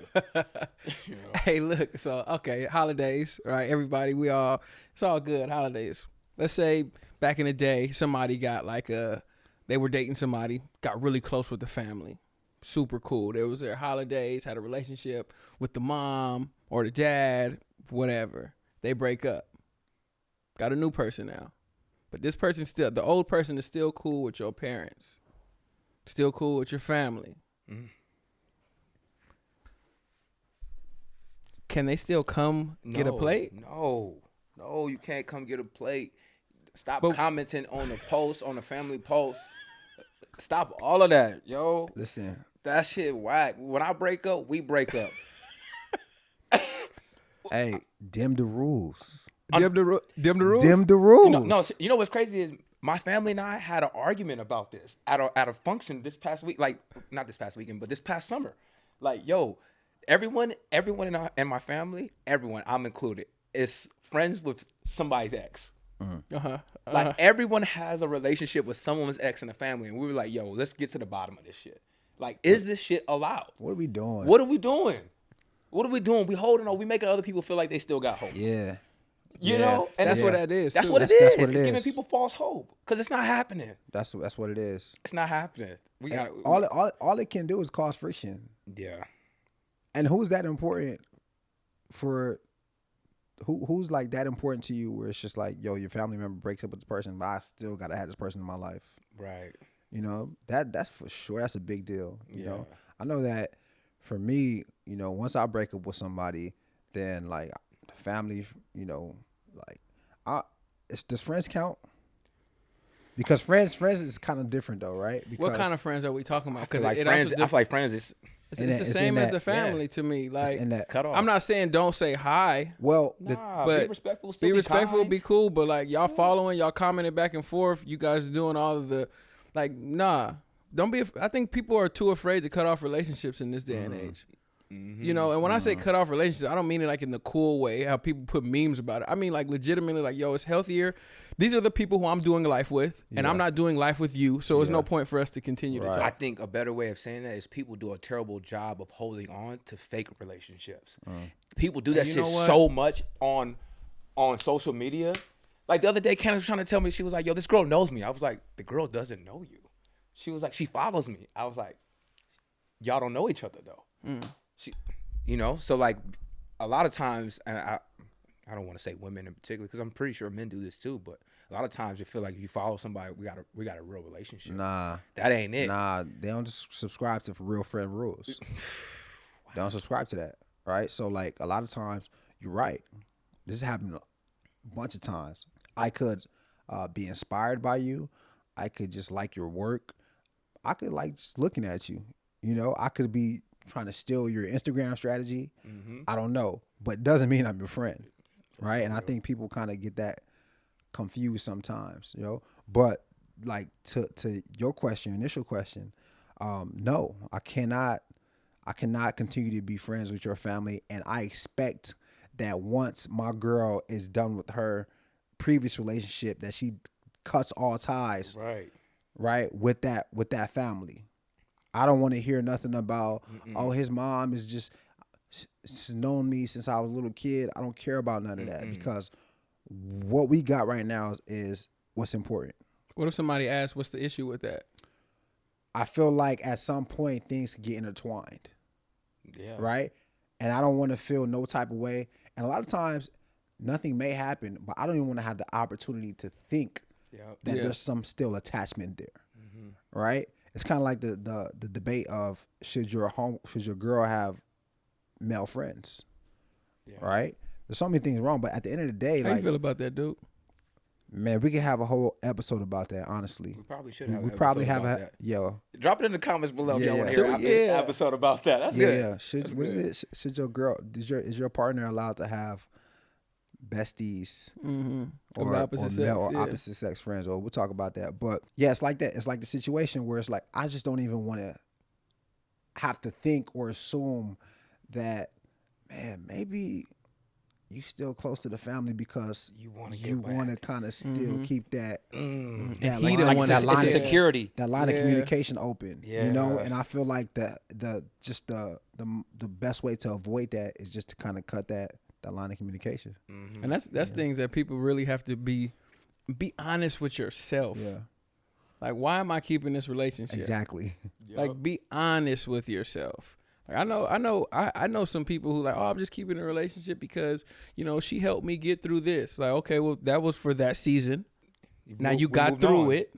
You know? Hey, look. So okay, holidays, right? Everybody, it's all good. Holidays. Let's say back in the day, somebody got they were dating somebody, got really close with the family. Super cool. There was their holidays, had a relationship with the mom or the dad, whatever. They break up. Got a new person now. But this person the old person is still cool with your parents. Still cool with your family. Mm. Can they still come get a plate? No, you can't come get a plate. Stop commenting on the post, on the family post. Stop all of that, yo. Listen. That shit whack. When I break up, we break up. Hey, dim the rules. Dim the rules? Dim the rules. You know what's crazy is my family and I had an argument about this at a function this past week. Like, not this past weekend, but this past summer. Like, yo, everyone in my family, everyone, I'm included, is friends with somebody's ex. Like, everyone has a relationship with someone's ex in the family. And we were like, yo, let's get to the bottom of this shit. Like, is this shit allowed? What are we doing? What are we doing? We holding on. We making other people feel like they still got hope. Yeah. You know? And that's what that is. That's too. what it is. That's what it it's is. giving people false hope. Because it's not happening. That's what it is. It's not happening. We got all it can do is cause friction. Yeah. And who's that important for? Who's like that important to you? Where it's just like, yo, your family member breaks up with this person, but I still gotta have this person in my life. Right. You know, that's for sure. That's a big deal. You know, I know that for me, you know, once I break up with somebody, then like the family, you know, like does friends count? Because friends is kind of different though, right? Because what kind of friends are we talking about? Because I feel like friends is it's the same as the family to me. Like, cut off. I'm not saying don't say hi. Well, but be respectful. Be respectful. Kind. Be cool. But like y'all following, y'all commenting back and forth. You guys are doing all of the, like, nah. Don't be. I think people are too afraid to cut off relationships in this day and age. Mm-hmm. You know, and when I say cut off relationships, I don't mean it like in the cool way, how people put memes about it. I mean like legitimately, like, yo, it's healthier. These are the people who I'm doing life with, and I'm not doing life with you, so there's no point for us to continue to talk. I think a better way of saying that is people do a terrible job of holding on to fake relationships. People do that shit so much on social media. Like the other day, Candace was trying to tell me, she was like, yo, this girl knows me. I was like, the girl doesn't know you. She was like, she follows me. I was like, y'all don't know each other though. She, you know, so like a lot of times, and I I don't want to say women in particular, because I'm pretty sure men do this too. But a lot of times you feel like if you follow somebody, we got a real relationship. Nah, that ain't it. Nah, they don't just subscribe to real friend rules. They don't subscribe to that, right? So like a lot of times, you're right. This has happened a bunch of times. I could be inspired by you. I could just like your work. I could like just looking at you. You know, I could be trying to steal your Instagram strategy. I don't know, but it doesn't mean I'm your friend, right? And I think people kind of get that confused sometimes, you know. But like to your question, initial question, no, I cannot continue to be friends with your family, and I expect that once my girl is done with her previous relationship, that she cuts all ties, right, with that family. I don't want to hear nothing about, oh, his mom is just she's known me since I was a little kid. I don't care about none of that, because what we got right now is what's important. What if somebody asks, what's the issue with that? I feel like at some point things get intertwined. Yeah. Right? And I don't want to feel no type of way. And a lot of times nothing may happen, but I don't even want to have the opportunity to think that there's some still attachment there. Right? It's kind of like the debate of should your girl have male friends? Right? There's so many things wrong, but at the end of the day, how you feel about that, dude? Man, we could have a whole episode about that. Honestly, we probably should have. We probably have that. Drop it in the comments below if y'all want to hear an episode about that. That's good. Yeah. Should your girl is your partner allowed to have besties or opposite sex friends? Or we'll talk about that. But yeah, it's like that. It's like the situation where it's like I just don't even want to have to think or assume that, man, maybe you still close to the family because you want to kind of still keep that security, that line of communication open. You know, and I feel like the best way to avoid that is just to kind of cut that line of communication. And that's things that people really have to be honest with yourself. Yeah. Like, why am I keeping this relationship? Exactly. Like, be honest with yourself. Like, I know some people who like, oh, I'm just keeping a relationship because, you know, she helped me get through this. Like, okay, well, that was for that season. Now you got through it.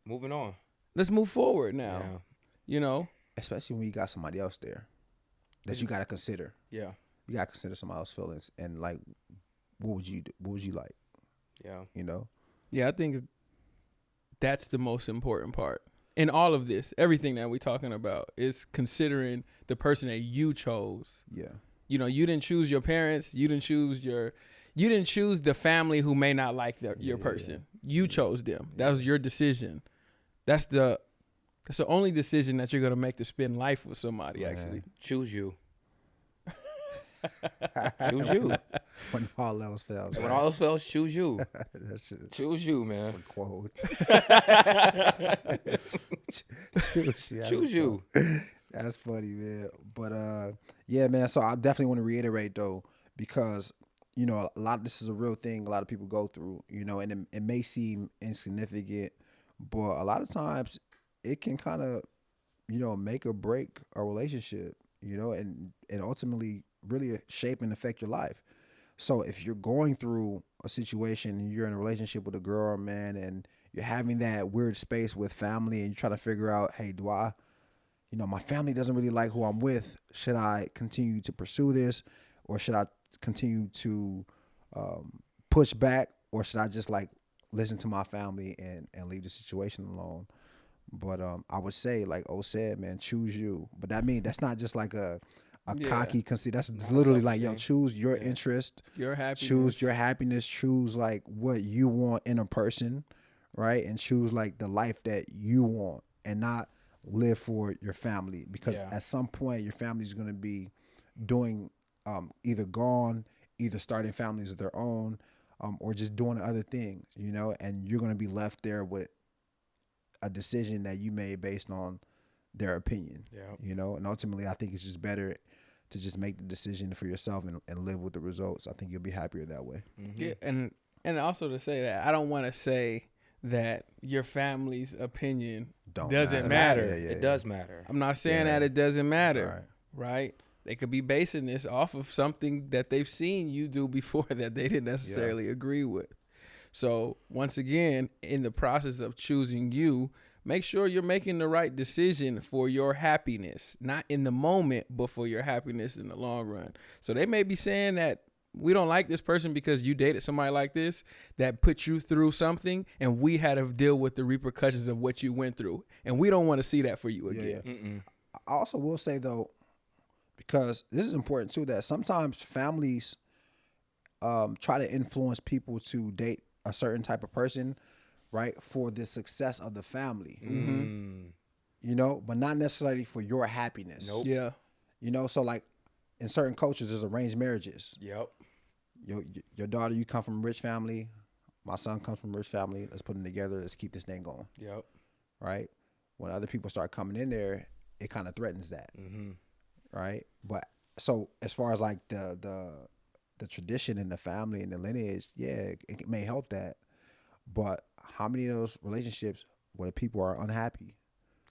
Moving on. Let's move forward now. Yeah. You know, especially when you got somebody else there that you got to consider. Yeah. You got to consider somebody else's feelings and like, what would you do? What would you like? Yeah. You know? Yeah, I think that's the most important part. In all of this, everything that we're talking about is considering the person that you chose. Yeah. You know, you didn't choose your parents. You didn't choose the family who may not like your person. You chose them. That was your decision. That's the only decision that you're going to make to spend life with somebody, actually. Choose you. Choose you. When all else fails. When all else fails, choose you. Choose you, man. That's a quote. Choose you. That's funny, man. But yeah, man. So I definitely want to reiterate though, because you know this is a real thing. A lot of people go through. You know, and it may seem insignificant, but a lot of times it can kind of, you know, make or break a relationship. You know, and ultimately really shape and affect your life. So if you're going through a situation and you're in a relationship with a girl or man and you're having that weird space with family and you're trying to figure out, hey, do I, you know, my family doesn't really like who I'm with. Should I continue to pursue this, or should I continue to push back, or should I just like listen to my family and leave the situation alone? But I would say, like O said, man, choose you. But that's not just like a cocky conceit. That's literally like, yo, choose your interest, your happiness. Choose your happiness. Choose like what you want in a person, right? And choose like the life that you want, and not live for your family, because at some point your family is going to be doing either gone, either starting families of their own, or just doing other things, you know, and you're going to be left there with a decision that you made based on their opinion, you know, and ultimately I think it's just better to just make the decision for yourself and live with the results. I think you'll be happier that way. Yeah, and also to say that I don't want to say that your family's opinion doesn't matter. It does matter. I'm not saying that it doesn't matter, right? They could be basing this off of something that they've seen you do before that they didn't necessarily agree with. So once again, in the process of choosing you, make sure you're making the right decision for your happiness, not in the moment, but for your happiness in the long run. So they may be saying that we don't like this person because you dated somebody like this that put you through something, and we had to deal with the repercussions of what you went through. And we don't want to see that for you again. Yeah. I also will say, though, because this is important too, that sometimes families try to influence people to date a certain type of person, right, for the success of the family. You know, but not necessarily for your happiness. Nope. Yeah. You know, so like in certain cultures, there's arranged marriages. Yep. Your daughter, you come from a rich family. My son comes from a rich family. Let's put them together. Let's keep this thing going. Yep. Right? When other people start coming in there, it kind of threatens that. Right? But so as far as like the tradition in the family and the lineage, yeah, it may help that. But how many of those relationships where the people are unhappy?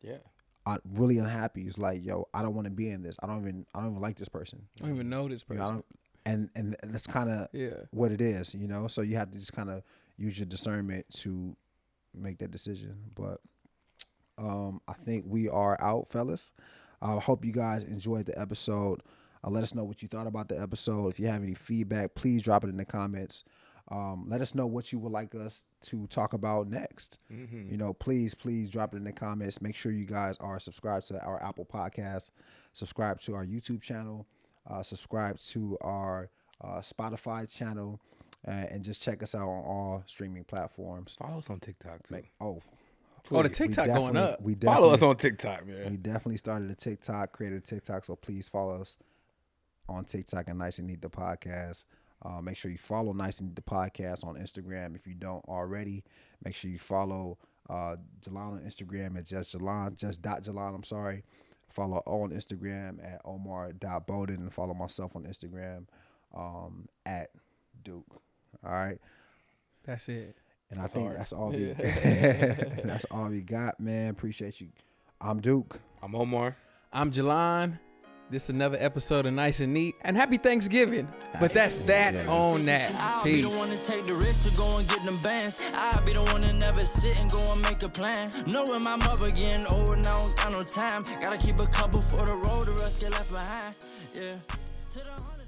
Yeah. Are really unhappy. It's like, yo, I don't want to be in this. I don't even like this person. I don't even know this person. You know, and that's kind of what it is, you know. So you have to just kind of use your discernment to make that decision. But I think we are out, fellas. I hope you guys enjoyed the episode. Let us know what you thought about the episode. If you have any feedback, please drop it in the comments. Let us know what you would like us to talk about next. You know, please drop it in the comments. Make sure you guys are subscribed to our Apple Podcast, subscribe to our YouTube channel, subscribe to our Spotify channel, and just check us out on all streaming platforms. Follow us on TikTok too. The TikTok going up. Follow us on TikTok, man. We definitely started a TikTok, created a TikTok, so please follow us on TikTok and Nice and Neat the Podcast. Make sure you follow Nice and Neat the Podcast on Instagram if you don't already. Make sure you follow Jalon on Instagram at just.Jalon, I'm sorry. Follow on Instagram at Omar.bolden, and follow myself on Instagram at Duke. All right. That's it. And I think that's all that's all we got, man. Appreciate you. I'm Duke. I'm Omar. I'm Jalon. This is another episode of Nice and Neat. And happy Thanksgiving. But that's that on that. I'll Peace. be the one to take the risk to go and get them bands. I'll be the one to never sit and go and make a plan. Knowing my mother getting old and I don't got no time. Gotta keep a couple for the road, the rest get left behind. Yeah. To the 100.